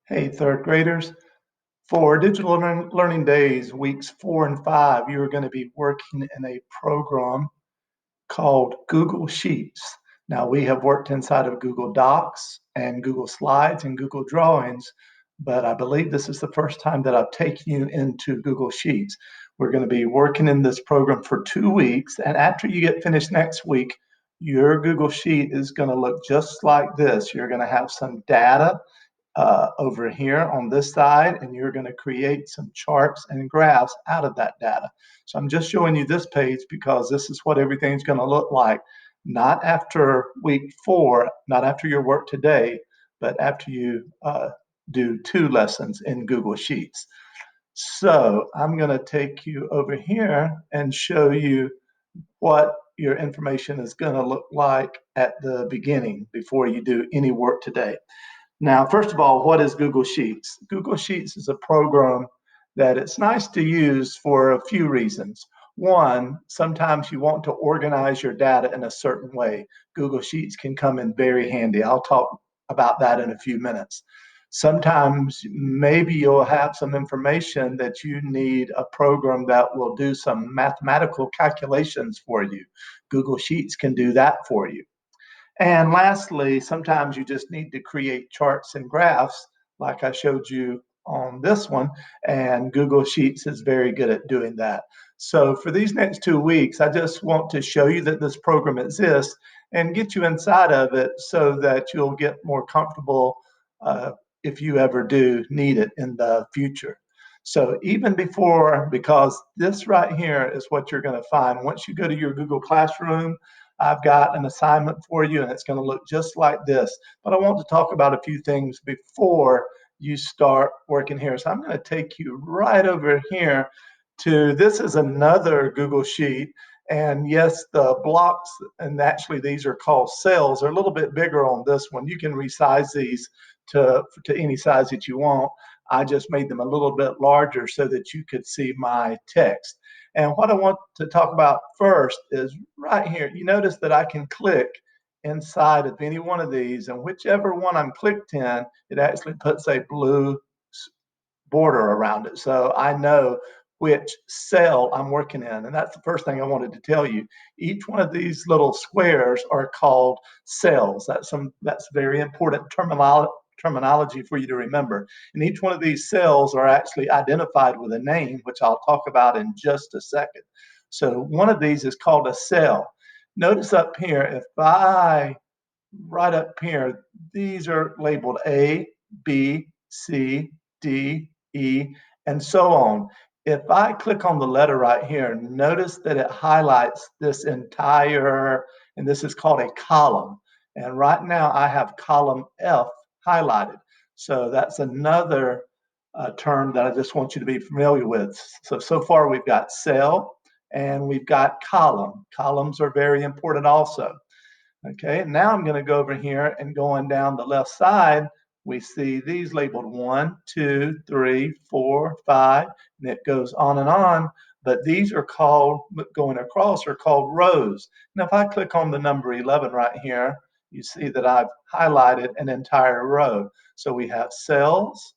Hey, third graders. For Digital Learning Days, weeks 4 and 5, you are going to be working in a program called Google Sheets. Now, we have worked inside of Google Docs and Google Slides and Google Drawings, but I believe this is the first time that I've taken you into Google Sheets. We're going to be working in this program for 2 weeks, and after you get finished next week, your Google Sheet is going to look just like this. You're going to have some data over here on this side, and you're going to create some charts and graphs out of that data. So I'm just showing you this page because this is what everything's going to look like, not after week 4, not after your work today, but after you do 2 lessons in Google Sheets. So I'm going to take you over here and show you what your information is going to look like at the beginning before you do any work today. Now, first of all, what is Google Sheets? Google Sheets is a program that it's nice to use for a few reasons. One, sometimes you want to organize your data in a certain way. Google Sheets can come in very handy. I'll talk about that in a few minutes. Sometimes maybe you'll have some information that you need a program that will do some mathematical calculations for you. Google Sheets can do that for you. And lastly, sometimes you just need to create charts and graphs like I showed you on this one, and Google Sheets is very good at doing that. So for these next 2 weeks, I just want to show you that this program exists and get you inside of it so that you'll get more comfortable if you ever do need it in the future. So even before, because this right here is what you're going to find. Once you go to your Google Classroom, I've got an assignment for you, and it's going to look just like this. But I want to talk about a few things before you start working here. So I'm going to take you right over here to, this is another Google Sheet. And yes, the blocks, and actually these are called cells, are a little bit bigger on this one. You can resize these to any size that you want. I just made them a little bit larger so that you could see my text. And what I want to talk about first is right here. You notice that I can click inside of any one of these, and whichever one I'm clicked in, it actually puts a blue border around it. So I know which cell I'm working in. And that's the first thing I wanted to tell you. Each one of these little squares are called cells. That's very important terminology for you to remember. And each one of these cells are actually identified with a name, which I'll talk about in just a second. So one of these is called a cell. Notice up here, if I, right up here, these are labeled A, B, C, D, E, and so on. If I click on the letter right here, notice that it highlights this entire, and this is called a column. And right now I have column F highlighted. So that's another term that I just want you to be familiar with. So far we've got cell and we've got column. Columns are very important also. Okay, now I'm going to go over here and going down the left side, we see these labeled 1, 2, 3, 4, 5, and it goes on and on. But these are called, going across, are called rows. Now, if I click on the number 11 right here, you see that I've highlighted an entire row. So we have cells,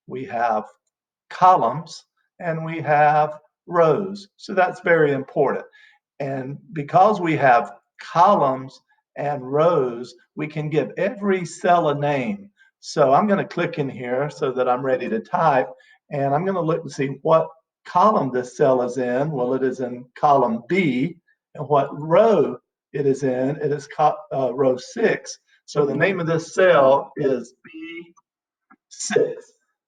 we have columns, and we have rows. So that's very important. And because we have columns and rows, we can give every cell a name. So I'm going to click in here so that I'm ready to type, and I'm going to look and see what column this cell is in. Well, it is in column B, and what row it is in, it is row 6. So the name of this cell is B6.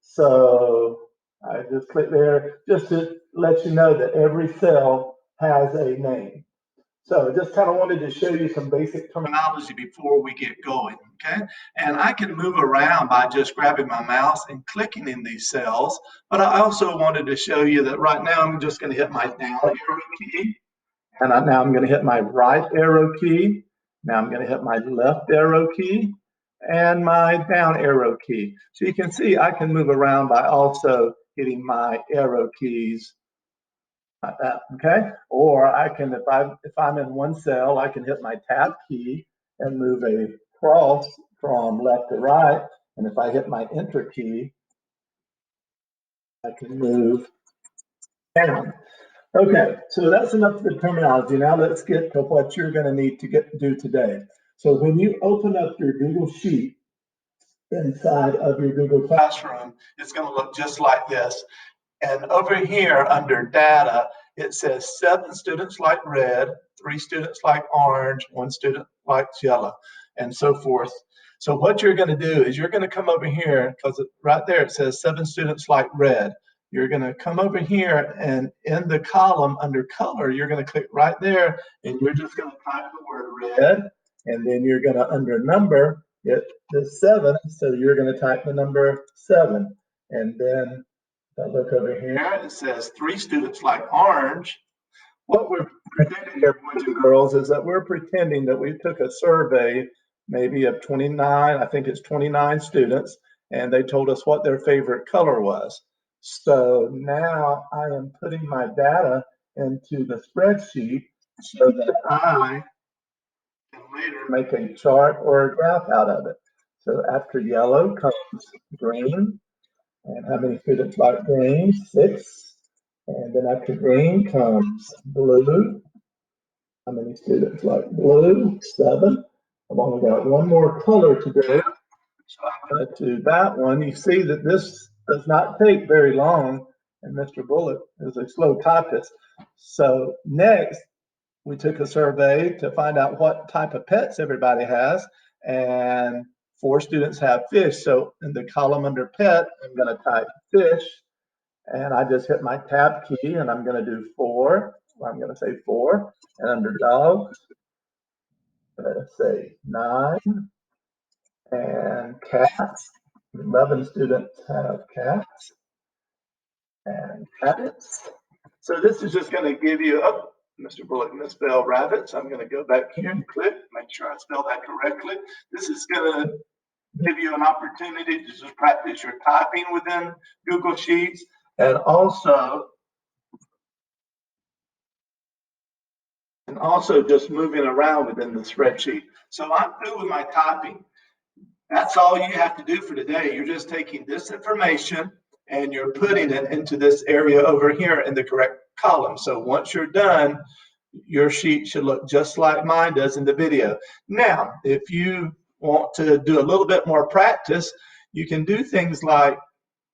So I just click there just to let you know that every cell has a name. So just kind of wanted to show you some basic terminology before we get going, okay? And I can move around by just grabbing my mouse and clicking in these cells, but I also wanted to show you that right now I'm just going to hit my down arrow key, and now I'm going to hit my right arrow key. Now I'm going to hit my left arrow key and my down arrow key. So you can see I can move around by also hitting my arrow keys like that, okay? Or I can, if I'm in one cell, I can hit my tab key and move across from left to right. And if I hit my enter key, I can move down. Okay, so that's enough of the terminology. Now let's get to what you're going to need to do today. So when you open up your Google Sheet inside of your Google Classroom, it's going to look just like this. And over here under data, it says 7 students like red, 3 students like orange, 1 student likes yellow, and so forth. So what you're going to do is you're going to come over here, because right there it says 7 students like red. You're going to come over here, and in the column under color, you're going to click right there, and you're just going to type the word red, and then you're going to under number it is 7, so you're going to type the number 7, and then I look over here, it says 3 students like orange. What we're pretending here, boys and girls, is that we're pretending that we took a survey, maybe of 29, I think it's 29 students, and they told us what their favorite color was. So now I am putting my data into the spreadsheet so that I can later make a chart or a graph out of it. So after yellow comes green. And how many students like green? 6. And then after green comes blue. How many students like blue? 7. I've only got one more color to do. So I'm going to do that one. You see that this does not take very long, and Mr. Bullock is a slow typist. So next, we took a survey to find out what type of pets everybody has, and 4 students have fish. So in the column under pet, I'm going to type fish, and I just hit my tab key, and I'm going to do 4. I'm going to say 4, and under dogs, I'm going to say 9, and cats. 11 students have cats and rabbits. So this is just going to give you, oh, Mr. Bullock misspelled rabbits. I'm going to go back here and click, make sure I spell that correctly. This is going to give you an opportunity to just practice your typing within Google Sheets, and also just moving around within the spreadsheet. So I'm through with my typing. That's all you have to do for today. You're just taking this information and you're putting it into this area over here in the correct column. So once you're done, your sheet should look just like mine does in the video. Now, if you want to do a little bit more practice, you can do things like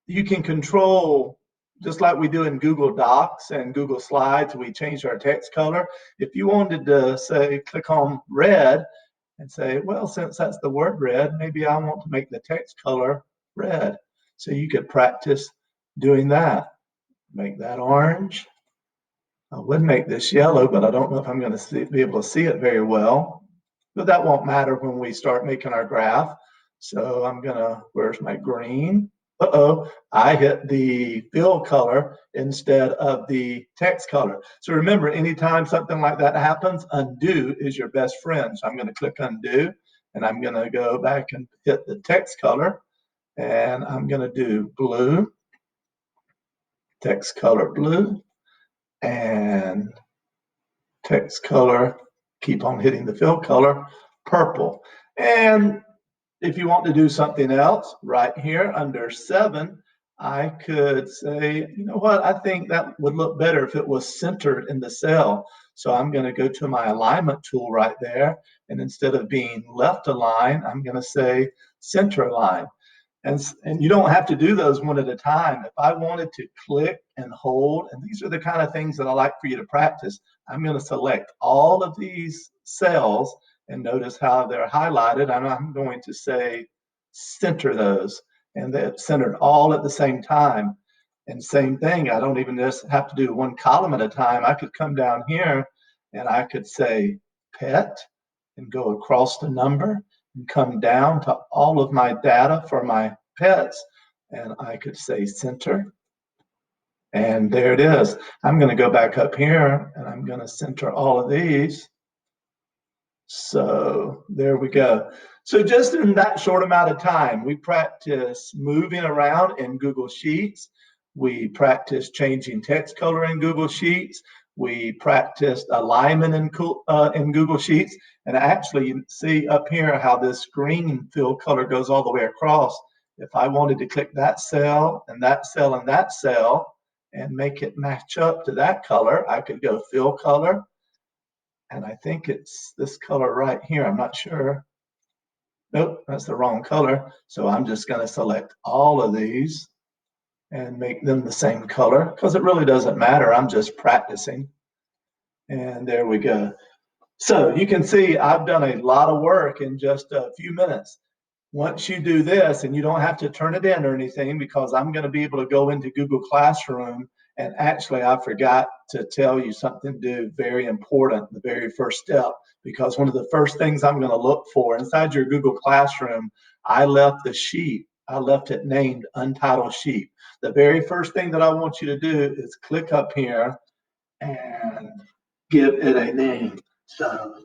you can control, just like we do in Google Docs and Google Slides, we change our text color. If you wanted to say, click on red and say, well, since that's the word red, maybe I want to make the text color red. So you could practice doing that. Make that orange. I would make this yellow, but I don't know if I'm going to be able to see it very well. But that won't matter when we start making our graph. So I'm going to, where's my green? Uh-oh, I hit the fill color instead of the text color. So remember, anytime something like that happens, undo is your best friend. So I'm going to click undo, and I'm going to go back and hit the text color, and I'm going to do blue, text color blue, and text color, keep on hitting the fill color, purple. And if you want to do something else, right here under 7, I could say, you know what, I think that would look better if it was centered in the cell. So I'm going to go to my alignment tool right there, and instead of being left align, I'm going to say center align. And you don't have to do those one at a time. If I wanted to click and hold, and these are the kind of things that I like for you to practice, I'm going to select all of these cells and notice how they're highlighted. And I'm going to say center those, and they're centered all at the same time. And same thing, I don't even just have to do one column at a time. I could come down here and I could say pet and go across the number and come down to all of my data for my pets, and I could say center, and there it is. I'm going to go back up here and I'm going to center all of these. So there we go. So just in that short amount of time, we practice moving around in Google Sheets. We practice changing text color in Google Sheets. We practiced alignment in Google Sheets. And actually, you see up here how this green fill color goes all the way across. if I wanted to click that cell and that cell and that cell and make it match up to that color, I could go fill color. And I think it's this color right here. I'm not sure. Nope, that's the wrong color. So I'm just going to select all of these and make them the same color because it really doesn't matter. I'm just practicing. And there we go. So you can see I've done a lot of work in just a few minutes. Once you do this, and you don't have to turn it in or anything, because I'm going to be able to go into Google Classroom. And actually, I forgot to tell you something to do very important, the very first step, because one of the first things I'm going to look for inside your Google Classroom, I left the sheet, I left it named Untitled Sheet. The very first thing that I want you to do is click up here and give it a name. So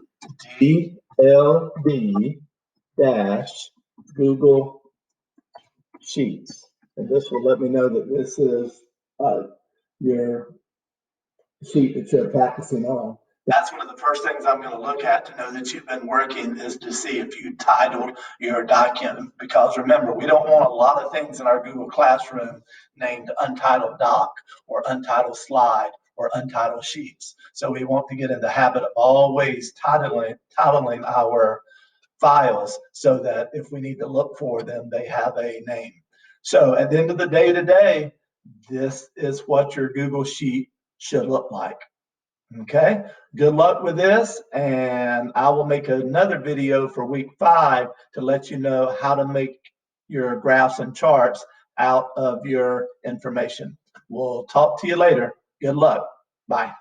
DLD dash Google Sheets. And this will let me know that this is your sheet that you're practicing on. That's one of the first things I'm going to look at to know that you've been working, is to see if you titled your document. Because remember, we don't want a lot of things in our Google Classroom named Untitled Doc or Untitled Slide or Untitled Sheets. So we want to get in the habit of always titling our files so that if we need to look for them, they have a name. So at the end of the day today, this is what your Google Sheet should look like. Okay, good luck with this, and I will make another video for week 5 to let you know how to make your graphs and charts out of your information. We'll talk to you later. Good luck. Bye.